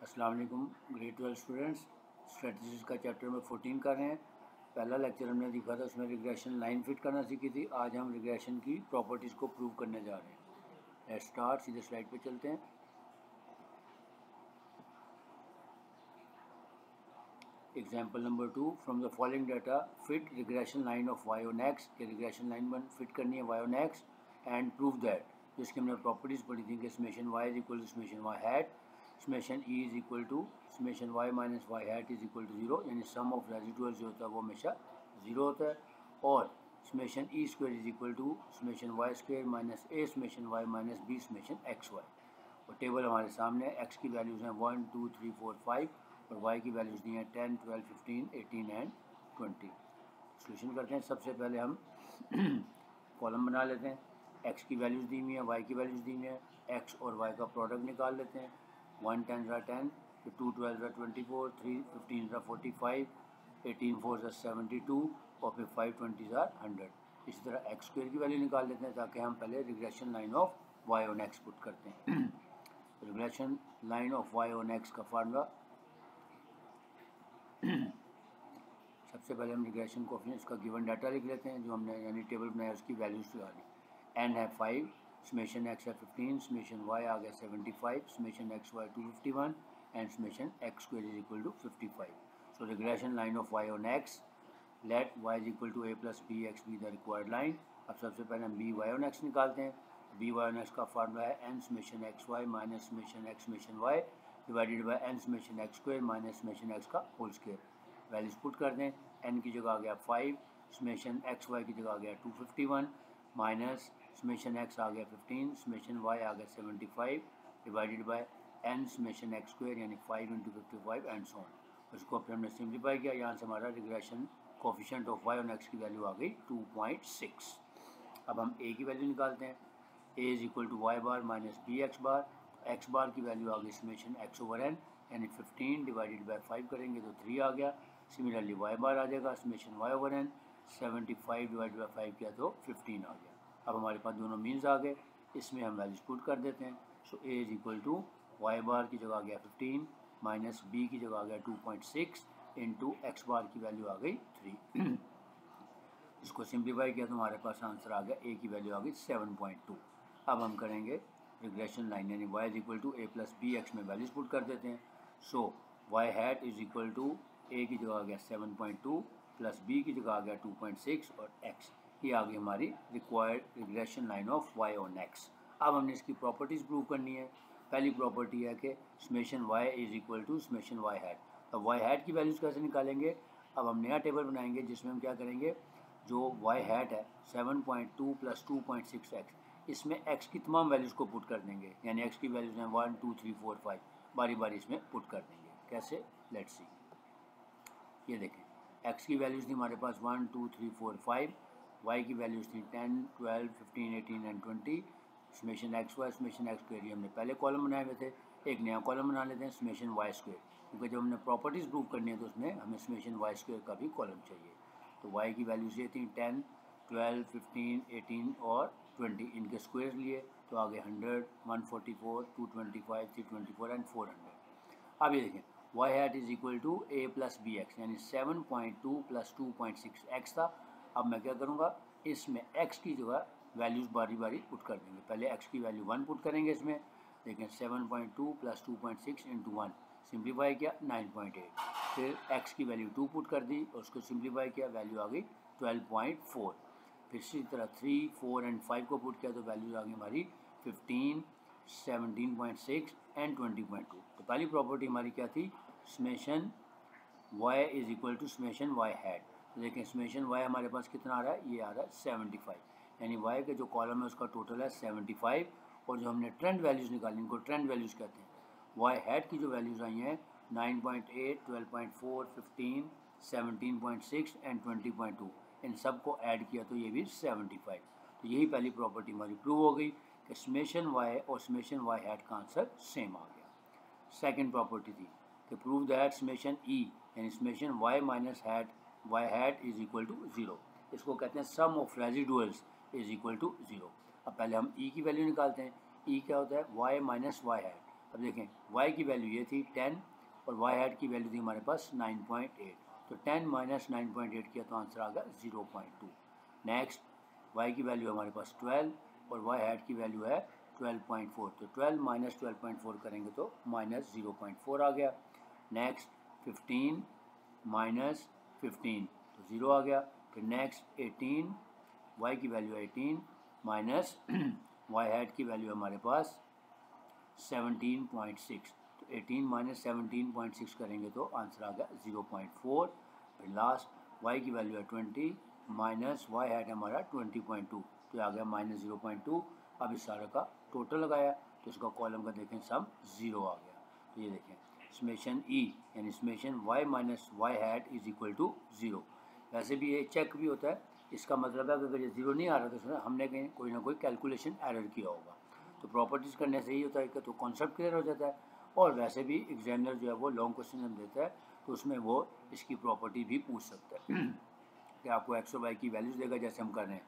अस्सलाम वालेकुम grade 12 students. Strategies का चैप्टर नंबर 14 कर रहे हैं। पहला लेक्चर हमने देखा था, उसमें रिग्रेशन लाइन फिट करना सीखी थी। आज हम रिग्रेशन की प्रॉपर्टीज़ को प्रूव करने जा रहे हैं। लेट्स स्टार्ट, सीधे स्लाइड पे चलते हैं। Example number 2, from the following data fit regression line of Y on X. के रिग्रेशन लाइन बन फिट करनी है Y on X and prove that, जिसकी हमने प्रॉपर्टीज़ पढ़ी थी कि summation Y is equal to summation Y hat, summation E is equal to summation Y minus Y hat is equal to zero, यानी sum of residual जो होता है वो हमेशा जीरो होता है। और summation E square is equal to summation Y square minus A summation Y minus B summation x Y. और टेबल हमारे सामने, एक्स की वैल्यूज़ हैं 1 2 3 4 5 और वाई की वैल्यूज़ दी हैं 10 12 15 18 एंड 20। सोल्यूशन करते हैं। सबसे पहले हम कॉलम बना लेते हैं। एक्स की वैल्यूज़ दी हुई हैं, वाई की वैल्यूज़ दी हुई हैं। एक्स और वाई का प्रोडक्ट निकाल लेते हैं। 1 10 10, फिर 2 12 24, 3 15 45, 18 4 72 और फिर 5 20 100। इसी तरह एक्स स्क्वायर की वैल्यू निकाल लेते हैं, ताकि हम पहले regression line of Y on X put करते हैं। Regression line of Y on x का फार्मूला, सबसे पहले हम रिग्रेशन कोएफिशिएंट्स का गिवन डाटा लिख लेते हैं, जो हमने यानी टेबल बनाया उसकी वैल्यूज डाली। एन है 5, समेशन एक्स है 15, समेशन वाई आ गया 75, summation x y 251 and summation x square is equal to 55। So regression line of Y on x, let y is equal to A plus B x be the required line. अब सबसे पहले हम B y on x निकालते हैं। B y on x का formula है n summation x y minus summation x summation y divided by n summation x square minus summation x का whole square. Values put कर दें। N की जगह आ गया 5, समेशन एक्स वाई की जगह आ गया 251 माइनस समेशन एक्स आ गया 15, समेशन वाई आ गया 75 divided by n summation x square यानी 5 × 55 एंड सो ऑन। उसको फिर हमने सिंप्लीफाई किया। यहाँ से हमारा regression coefficient of Y on X की वैल्यू आ गई 2.6। अब हम ए की वैल्यू निकालते हैं। A is equal to Y bar minus B X bar. X bar की वैल्यू आ गई समेशन एक्स ओवर एन यानी 15 डिवाइडेड बाय 5 करेंगे तो 3 आ गया। सिमिलरली वाई बार आ जाएगा summation y over n 75 divided by 5 किया तो 15 आ गया। अब हमारे पास दोनों मीन्स आ गए, इसमें हम वैल्यूज पुट कर देते हैं। सो ए इज इक्वल टू वाई बार की जगह आ गया 15 माइनस बी की जगह आ गया 2.6 इंटू एक्स बार की वैल्यू आ गई 3। इसको सिंप्लीफाई किया तो हमारे पास आंसर आ गया, ए की वैल्यू आ गई 7.2। अब हम करेंगे रिग्रेशन लाइन, यानी y is equal to A plus B X में वैल्यूज पुट कर देते हैं। So y hat is equal to A की जगह आ गया 7.2 प्लस बी की जगह आ गया 2.6 और x, ये आ गई हमारी required regression line of y on x। अब हमने इसकी प्रॉपर्टीज़ प्रूव करनी है। पहली प्रॉपर्टी है कि summation y is equal to summation y hat. अब y हैट की वैल्यूज़ कैसे निकालेंगे? अब हम नया टेबल बनाएंगे जिसमें हम क्या करेंगे, जो y हैट है 7.2 प्लस 2.6x, इसमें x की तमाम वैल्यूज़ को पुट कर देंगे, यानी x की वैल्यूज़ हैं 1 2 3 4 5, बारी बारी इसमें पुट कर देंगे। कैसे? Let's see. ये देखें, x की वैल्यूज़ थी हमारे पास 1 2 3 4 5, y की वैल्यूज़ थी 10 12 15 18 and 20। Summation x y summation x square, ये हमने पहले कॉलम बनाए हुए थे। एक नया कॉलम बना लेते हैं समेशन वाई स्क्वायर, क्योंकि जब हमने प्रॉपर्टीज़ प्रूव करनी है तो उसमें हमें समेशन वाई स्क्वायर का भी कॉलम चाहिए। तो y की वैल्यूज़ ये थी 10 12 15 18 और 20, इनके स्क्वायर लिए तो आगे 100 144 225 324 एंड 400। अब ये देखें, y hat is equal to A plus B x, यानी 7.2 प्लस 2.6 एक्स था। अब मैं क्या करूँगा, इसमें x की जगह वैल्यूज़ बारी बारी पुट कर देंगे। पहले x की वैल्यू 1 पुट करेंगे इसमें, देखें 7.2 प्लस 2.6 इंटू 1, सिम्प्लीफाई किया 9.8। फिर x की वैल्यू 2 पुट कर दी और उसको सिम्प्लीफाई किया, वैल्यू आ गई 12.4। फिर इसी तरह 3 4 एंड 5 को पुट किया तो वैल्यूज आ गई हमारी 15 17.6 एंड 20.2। तो पहली प्रॉपर्टी हमारी क्या थी, summation y is equal to summation y hat. तो देखें समेशन y हमारे पास कितना आ रहा है, ये आ रहा है 75, यानी y के जो कॉलम है उसका टोटल है 75, और जो हमने ट्रेंड वैल्यूज़ निकाली इनको ट्रेंड वैल्यूज़ कहते हैं। y हैट की जो वैल्यूज़ आई हैं 9.8 12.4 15 17.6 एंड 20.2, इन सब को ऐड किया तो ये भी 75। तो यही पहली प्रॉपर्टी हमारी प्रूव हो गई कि समेशन y और समेशन y हैट का आंसर सेम आ गया। सेकंड प्रॉपर्टी थी कि प्रूव दैट समेशन e यानी summation y minus hat y hat is equal to 0। इसको कहते हैं sum of residuals is equal to 0। अब पहले हम e की वैल्यू निकालते हैं। e क्या होता है, y माइनस वाई हैट। अब देखें y की वैल्यू ये थी 10 और y हैट की वैल्यू थी हमारे पास 9.8, तो 10 माइनस 9.8 किया तो आंसर आ गया 0.2। नेक्स्ट y की वैल्यू हमारे पास 12 और y हैट की वैल्यू है 12.4, तो 12 माइनस 12.4 करेंगे तो माइनस 0.4 आ गया। नेक्स्ट 15 माइनस 15 तो 0 आ गया। फिर नेक्स्ट 18, y की वैल्यू 18 माइनस y हैट की वैल्यू हमारे पास 17.6, तो 18 माइनस 17.6 करेंगे तो आंसर आ गया 0.4। फिर लास्ट y की वैल्यू है 20 माइनस y हैट हमारा 20.2, तो आ गया माइनस 0.2। अब इस सारे का टोटल लगाया तो इसका कॉलम का देखें सम 0 आ गया। तो ये देखें समेशन ई यानी summation y minus y hat is equal to 0। वैसे भी ये चेक भी होता है, इसका मतलब है कि अगर ये 0 नहीं आ रहा तो हमने कहीं कोई ना कोई कैलकुलेशन एरर किया होगा। तो प्रॉपर्टीज़ करने से ही होता है कि तो कॉन्सेप्ट क्लियर हो जाता है। और वैसे भी एग्जामिनर जो है वो लॉन्ग क्वेश्चन जब देता है तो उसमें वो इसकी प्रॉपर्टी भी पूछ सकता है कि आपको एक्स और वाई की वैल्यूज़ देगा जैसे हम कर रहे हैं,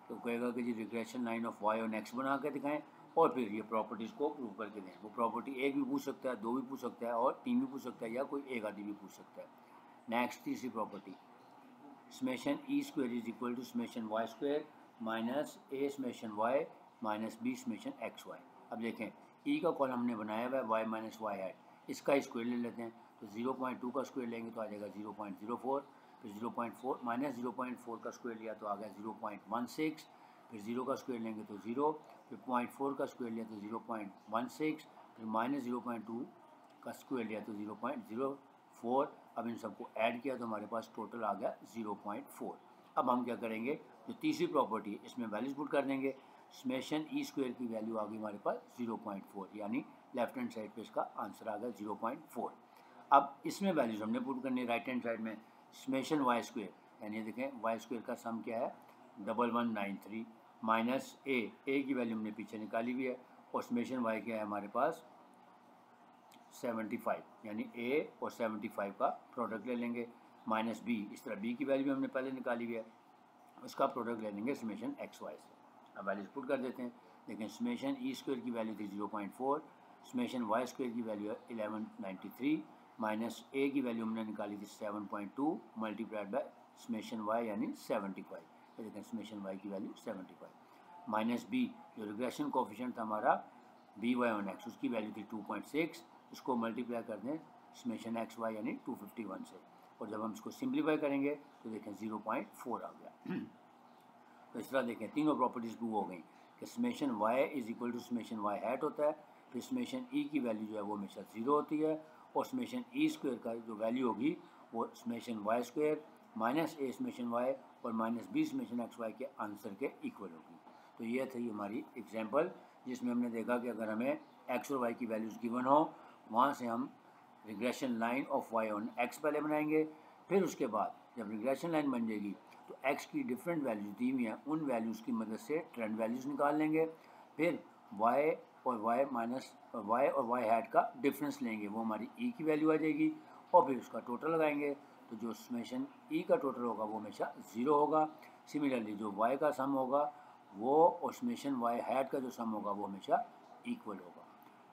तो कहेगा कि जी रिग्रेशन लाइन ऑफ वाई और एक्स बना के दिखाएं और फिर ये प्रॉपर्टीज़ को प्रूव करके दें। वो प्रॉपर्टी एक भी पूछ सकता है, दो भी पूछ सकता है और तीन भी पूछ सकता है या कोई एक आदि भी पूछ सकता है। नेक्स्ट तीसरी property summation E square is equal to summation Y square minus A summation Y minus B summation x y. अब देखें ई का कॉलम हमने बनाया हुआ है वाई माइनस वाई हैट, इसका स्क्वायर ले लेते हैं तो 0.2 का स्क्वायर लेंगे तो आ जाएगा 0.04, फिर 0.4 माइनस 0.4 का स्क्वायर लिया तो आ गया 0.16, फिर 0 का स्क्वायर लेंगे तो 0, फिर 0.4 का स्क्वायर लिया तो 0.16, फिर माइनस 0.2 का स्क्वायर लिया तो 0.04। अब इन सबको ऐड किया तो हमारे पास टोटल आ गया 0.4। अब हम क्या करेंगे, जो तीसरी प्रॉपर्टी है इसमें वैल्यूज पुट कर देंगे। समेशन ई स्क्वायर की वैल्यू आ गई हमारे पास 0.4, यानी लेफ्ट हैंड साइड पे इसका आंसर आ गया 0.4। अब इसमें वैल्यूज हमने पुट करनी है राइट हैंड साइड में। समेशन वाई स्क्वायर यानी देखें वाई स्क्वायर का सम क्या है 1193 माइनस ए की वैल्यू हमने पीछे निकाली हुई है और समेशन वाई क्या है हमारे पास 75, यानी ए और 75 का प्रोडक्ट ले लेंगे माइनस बी, इस तरह बी की वैल्यू हमने पहले निकाली हुई है, उसका प्रोडक्ट ले लेंगे समेशन एक्स वाई से। अब वैल्यूज पुट कर देते हैं। लेकिन समेशन ई स्क्वायर की वैल्यू थी 0.4, समेशन वाई स्क्वायर की वैल्यू है 1193 माइनस ए की वैल्यू हमने निकाली थी 7.2 मल्टीप्लाइड बाय समेशन वाई यानी 75। लेकिन समेशन वाई की वैल्यू 75 माइनस बी जो रिग्रेशन कोफिशिएंट था हमारा बी वाई ऑन एक्स, उसकी वैल्यू थी 2.6, इसको मल्टीप्लाई कर दें समेशन एक्स वाई यानी 251 से, और जब हम इसको सिंप्लीफाई करेंगे तो देखें 0.4 आ गया। तो इस तरह देखें तीनों प्रॉपर्टीज़ प्रूव हो गई कि summation Y is equal to summation Y hat होता है, फिर समेशन ई की वैल्यू जो है वो हमेशा 0 होती है और समेशन ई स्क्वायर का जो वैल्यू होगी वो समेशन वाई स्क्वायर माइनस ए समेशन वाई और minus B summation x y के आंसर के इक्वल होगी। तो ये थी हमारी एग्जाम्पल जिसमें हमने देखा कि अगर हमें एक्स और वाई की वैल्यूज़ गिवन हो, वहाँ से हम regression line of Y on x पहले बनाएंगे, फिर उसके बाद जब रिग्रेशन लाइन बन जाएगी तो एक्स की डिफरेंट वैल्यूज़ दी हुई हैं उन वैल्यूज़ की मदद से ट्रेंड वैल्यूज़ निकाल लेंगे, फिर वाई और वाई माइनस वाई और वाई हैट का डिफरेंस लेंगे, वो हमारी ई की वैल्यू आ जाएगी और फिर उसका टोटल लगाएंगे तो जो समेशन ई का टोटल होगा वो हमेशा 0 होगा। सिमिलरली जो वाई का सम होगा वो और समेशन वाई हैट का जो सम होगा वो हमेशा इक्वल होगा।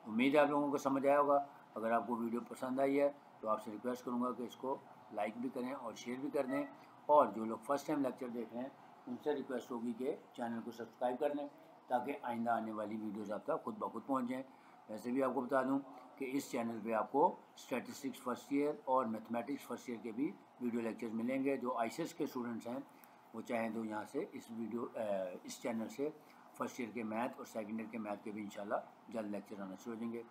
उम्मीद है आप लोगों को समझ आया होगा। अगर आपको वीडियो पसंद आई है तो आपसे रिक्वेस्ट करूंगा कि इसको लाइक भी करें और शेयर भी कर दें, और जो लोग फर्स्ट टाइम लेक्चर देख रहे हैं उनसे रिक्वेस्ट होगी कि चैनल को सब्सक्राइब कर लें ताकि आइंदा आने वाली वीडियोस आप तक खुद ब खुद पहुँच जाएँ। वैसे भी आपको बता दूं कि इस चैनल पे आपको स्टैटिस्टिक्स फर्स्ट ईयर और मैथमेटिक्स फर्स्ट ईयर के भी वीडियो लेक्चर्स मिलेंगे। जो आईसीएस के स्टूडेंट्स हैं वो चाहें तो यहाँ से इस चैनल से फर्स्ट ईयर के मैथ और सेकंड ईयर के मैथ के भी इंशाल्लाह जल्द लेक्चर आना शुरू हो जाएंगे।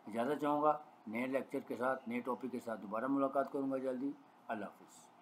इजाज़त चाहूँगा, नए लेक्चर के साथ नए टॉपिक के साथ दोबारा मुलाकात करूँगा जल्दी। अल्लाह हाफ़िज़।